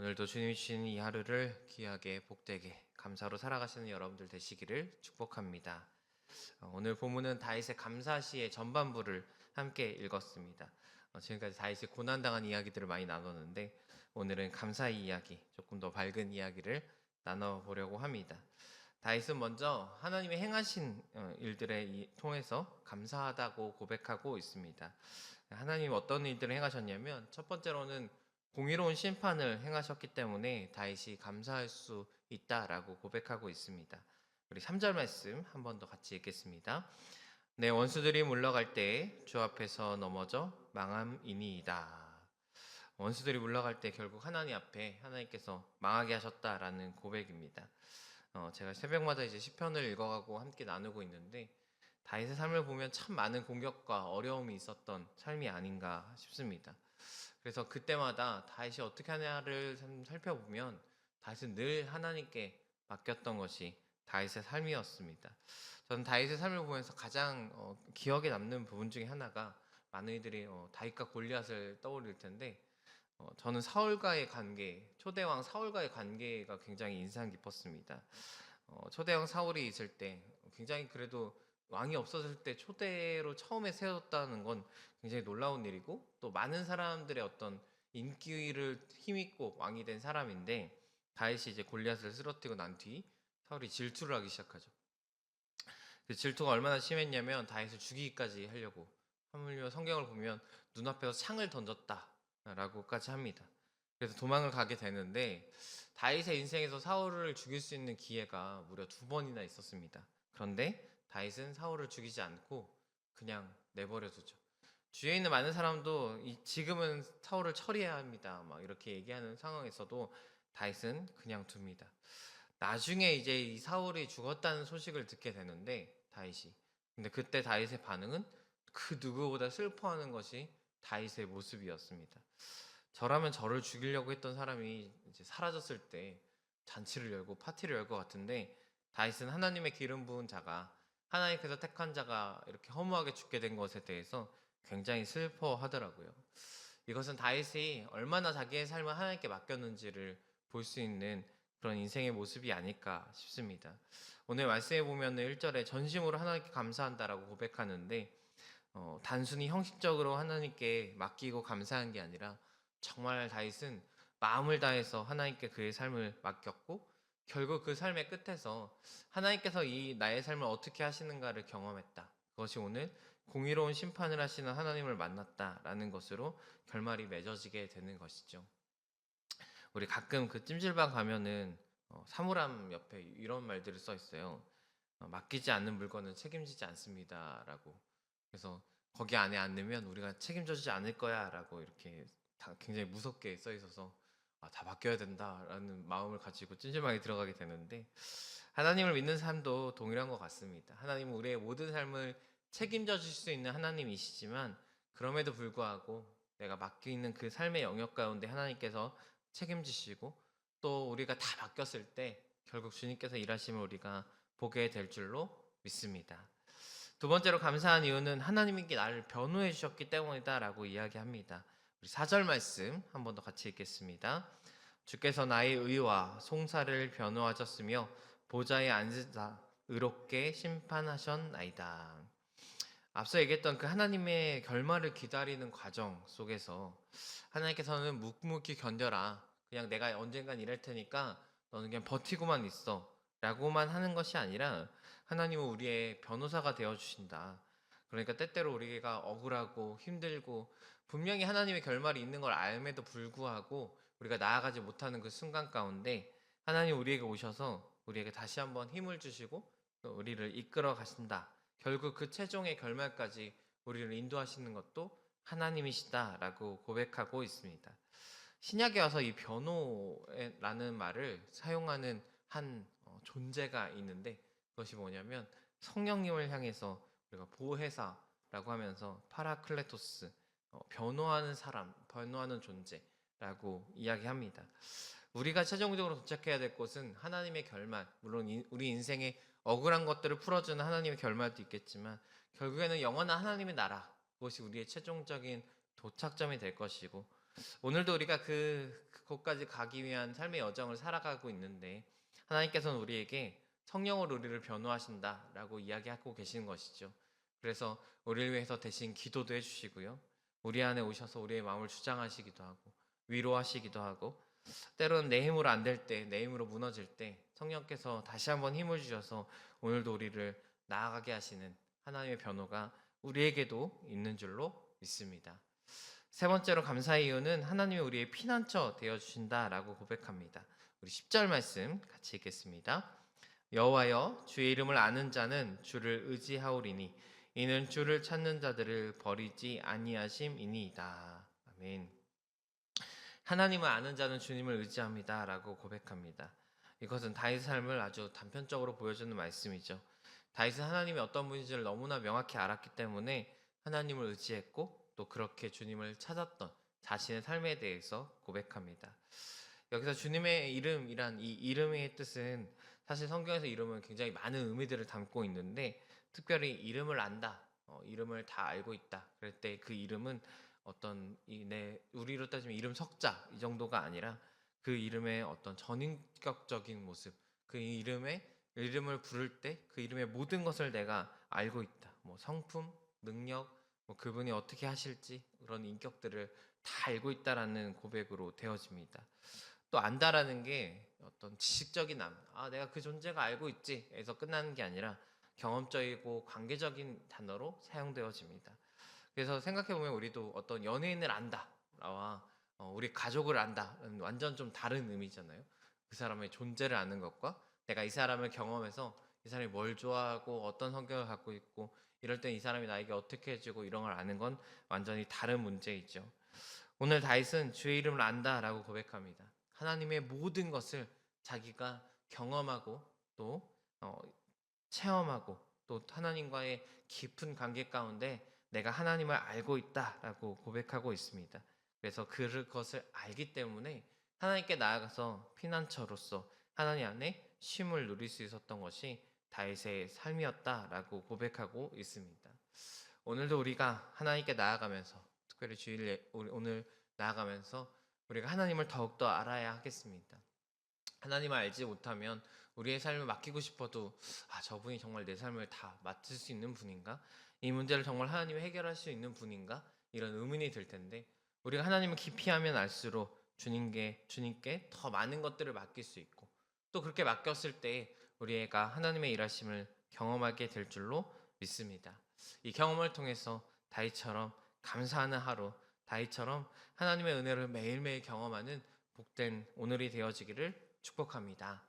오늘도 주님이 주시는 이 하루를 귀하게 복되게 감사로 살아가시는 여러분들 되시기를 축복합니다. 오늘 본문은 다윗의 감사시의 전반부를 함께 읽었습니다. 지금까지 다윗이 고난당한 이야기들을 많이 나눴는데 오늘은 감사의 이야기, 조금 더 밝은 이야기를 나눠보려고 합니다. 다윗은 먼저 하나님의 행하신 일들에 통해서 감사하다고 고백하고 있습니다. 하나님 어떤 일들을 행하셨냐면 첫 번째로는 공의로운 심판을 행하셨기 때문에 다윗이 감사할 수 있다라고 고백하고 있습니다. 우리 3절 말씀 한 번 더 같이 읽겠습니다. 내 원수들이 물러갈 때 주 앞에서 넘어져 망함이니이다. 원수들이 물러갈 때 결국 하나님 앞에 하나님께서 망하게 하셨다라는 고백입니다. 제가 새벽마다 이제 시편을 읽어가고 함께 나누고 있는데 다윗의 삶을 보면 참 많은 공격과 어려움이 있었던 삶이 아닌가 싶습니다. 그래서 그때마다 다윗이 어떻게 하냐를 살펴보면 다윗은 늘 하나님께 맡겼던 것이 다윗의 삶이었습니다. 저는 다윗의 삶을 보면서 가장 기억에 남는 부분 중에 하나가 많은 이들이 다윗과 골리앗을 떠올릴 텐데 저는 사울과의 관계, 초대왕 사울과의 관계가 굉장히 인상 깊었습니다. 초대왕 사울이 있을 때 굉장히 그래도 왕이 없었을 때 초대로 처음에 세웠다는 건 굉장히 놀라운 일이고 또 많은 사람들의 어떤 인기를 힘입고 왕이 된 사람인데 다윗이 이제 골리앗을 쓰러뜨리고 난 뒤 사울이 질투를 하기 시작하죠. 그 질투가 얼마나 심했냐면 다윗을 죽이기까지 하려고 하물며 성경을 보면 눈앞에서 창을 던졌다라고까지 합니다. 그래서 도망을 가게 되는데 다윗의 인생에서 사울을 죽일 수 있는 기회가 무려 2번이나 있었습니다. 그런데 다윗은 사울을 죽이지 않고 그냥 내버려 두죠. 주위에 있는 많은 사람도 지금은 사울을 처리해야 합니다. 막 이렇게 얘기하는 상황에서도 다윗은 그냥 둡니다. 나중에 이제 이 사울이 죽었다는 소식을 듣게 되는데 다윗이 근데 그때 다윗의 반응은 그 누구보다 슬퍼하는 것이 다윗의 모습이었습니다. 저라면 저를 죽이려고 했던 사람이 이제 사라졌을 때 잔치를 열고 파티를 열 것 같은데 다윗은 하나님의 기름 부은 자가 하나님께서 택한 자가 이렇게 허무하게 죽게 된 것에 대해서 굉장히 슬퍼하더라고요. 이것은 다윗이 얼마나 자기의 삶을 하나님께 맡겼는지를 볼 수 있는 그런 인생의 모습이 아닐까 싶습니다. 오늘 말씀해 보면 1절에 전심으로 하나님께 감사한다라고 고백하는데 단순히 형식적으로 하나님께 맡기고 감사한 게 아니라 정말 다윗은 마음을 다해서 하나님께 그의 삶을 맡겼고 결국 그 삶의 끝에서 하나님께서 이 나의 삶을 어떻게 하시는가를 경험했다. 그것이 오늘 공의로운 심판을 하시는 하나님을 만났다라는 것으로 결말이 맺어지게 되는 것이죠. 우리 가끔 그 찜질방 가면은 사물함 옆에 이런 말들을 써 있어요. 맡기지 않는 물건은 책임지지 않습니다라고. 그래서 거기 안에 안 넣으면 우리가 책임져주지 않을 거야라고 이렇게 다 굉장히 무섭게 써 있어서 다 맡겨야 된다라는 마음을 가지고 찜질방에 들어가게 되는데 하나님을 믿는 삶도 동일한 것 같습니다. 하나님은 우리의 모든 삶을 책임져 주실 수 있는 하나님이시지만 그럼에도 불구하고 내가 맡기는 그 삶의 영역 가운데 하나님께서 책임지시고 또 우리가 다 맡겼을 때 결국 주님께서 일하심을 우리가 보게 될 줄로 믿습니다. 두 번째로 감사한 이유는 하나님께 나를 변호해 주셨기 때문이다라고 이야기합니다. 우리 4절 말씀 한 번 더 같이 읽겠습니다. 주께서 나의 의와 송사를 변호하셨으며 보좌에 앉으사 의롭게 심판하셨나이다. 앞서 얘기했던 그 하나님의 결말을 기다리는 과정 속에서 하나님께서는 묵묵히 견뎌라. 그냥 내가 언젠간 이럴 테니까 너는 그냥 버티고만 있어. 라고만 하는 것이 아니라 하나님은 우리의 변호사가 되어 주신다. 그러니까 때때로 우리가 억울하고 힘들고 분명히 하나님의 결말이 있는 걸 알면도 불구하고 우리가 나아가지 못하는 그 순간 가운데 하나님 우리에게 오셔서 우리에게 다시 한번 힘을 주시고 우리를 이끌어 가신다. 결국 그 최종의 결말까지 우리를 인도하시는 것도 하나님이시다라고 고백하고 있습니다. 신약에 와서 이 변호라는 말을 사용하는 한 존재가 있는데 그것이 뭐냐면 성령님을 향해서 우리가 보혜사라고 하면서 파라클레토스 변호하는 사람, 변호하는 존재라고 이야기합니다. 우리가 최종적으로 도착해야 될 곳은 하나님의 결말, 물론 우리 인생의 억울한 것들을 풀어주는 하나님의 결말도 있겠지만 결국에는 영원한 하나님의 나라, 그것이 우리의 최종적인 도착점이 될 것이고 오늘도 우리가 그곳까지 가기 위한 삶의 여정을 살아가고 있는데 하나님께서는 우리에게 성령으로 우리를 변호하신다라고 이야기하고 계시는 것이죠. 그래서 우리를 위해서 대신 기도도 해주시고요. 우리 안에 오셔서 우리의 마음을 주장하시기도 하고 위로하시기도 하고 때로는 내 힘으로 안 될 때, 내 힘으로 무너질 때 성령께서 다시 한번 힘을 주셔서 오늘도 우리를 나아가게 하시는 하나님의 변호가 우리에게도 있는 줄로 믿습니다. 세 번째로 감사의 이유는 하나님이 우리의 피난처 되어 주신다라고 고백합니다. 우리 10절 말씀 같이 읽겠습니다. 여호와여 주의 이름을 아는 자는 주를 의지하오리니 이는 주를 찾는 자들을 버리지 아니하심이니이다. 아멘. 하나님을 아는 자는 주님을 의지합니다라고 고백합니다. 이것은 다윗의 삶을 아주 단편적으로 보여주는 말씀이죠. 다윗은 하나님이 어떤 분인지를 너무나 명확히 알았기 때문에 하나님을 의지했고 또 그렇게 주님을 찾았던 자신의 삶에 대해서 고백합니다. 여기서 주님의 이름이란 이 이름의 뜻은 사실 성경에서 이름은 굉장히 많은 의미들을 담고 있는데 특별히 이름을 안다, 이름을 다 알고 있다. 그럴 때 그 이름은 어떤 우리로 따지면 이름 석자 이 정도가 아니라 그 이름의 어떤 전인격적인 모습, 그 이름을 부를 때 그 이름의 모든 것을 내가 알고 있다. 뭐 성품, 능력, 뭐 그분이 어떻게 하실지 그런 인격들을 다 알고 있다라는 고백으로 되어집니다. 또 안다라는 게 어떤 지식적인 내가 그 존재가 알고 있지에서 끝나는 게 아니라 경험적이고 관계적인 단어로 사용되어집니다. 그래서 생각해 보면 우리도 어떤 연예인을 안다와 우리 가족을 안다는 완전 좀 다른 의미잖아요. 그 사람의 존재를 아는 것과 내가 이 사람을 경험해서 이 사람이 뭘 좋아하고 어떤 성격을 갖고 있고 이럴 땐 이 사람이 나에게 어떻게 해주고 이런 걸 아는 건 완전히 다른 문제이죠. 오늘 다윗은 주의 이름을 안다라고 고백합니다. 하나님의 모든 것을 자기가 경험하고 또 체험하고 또 하나님과의 깊은 관계 가운데 내가 하나님을 알고 있다라고 고백하고 있습니다. 그래서 그것을 알기 때문에 하나님께 나아가서 피난처로서 하나님 안에 쉼을 누릴 수 있었던 것이 다윗의 삶이었다라고 고백하고 있습니다. 오늘도 우리가 하나님께 나아가면서 특별히 오늘 나아가면서 우리가 하나님을 더욱더 알아야 하겠습니다. 하나님을 알지 못하면 우리의 삶을 맡기고 싶어도 저분이 정말 내 삶을 다 맡을 수 있는 분인가? 이 문제를 정말 하나님이 해결할 수 있는 분인가? 이런 의문이 들 텐데 우리가 하나님을 깊이 하면 알수록 주님께 더 많은 것들을 맡길 수 있고 또 그렇게 맡겼을 때 우리가 하나님의 일하심을 경험하게 될 줄로 믿습니다. 이 경험을 통해서 다윗처럼 감사하는 하루, 다윗처럼 하나님의 은혜를 매일매일 경험하는 복된 오늘이 되어지기를 축복합니다.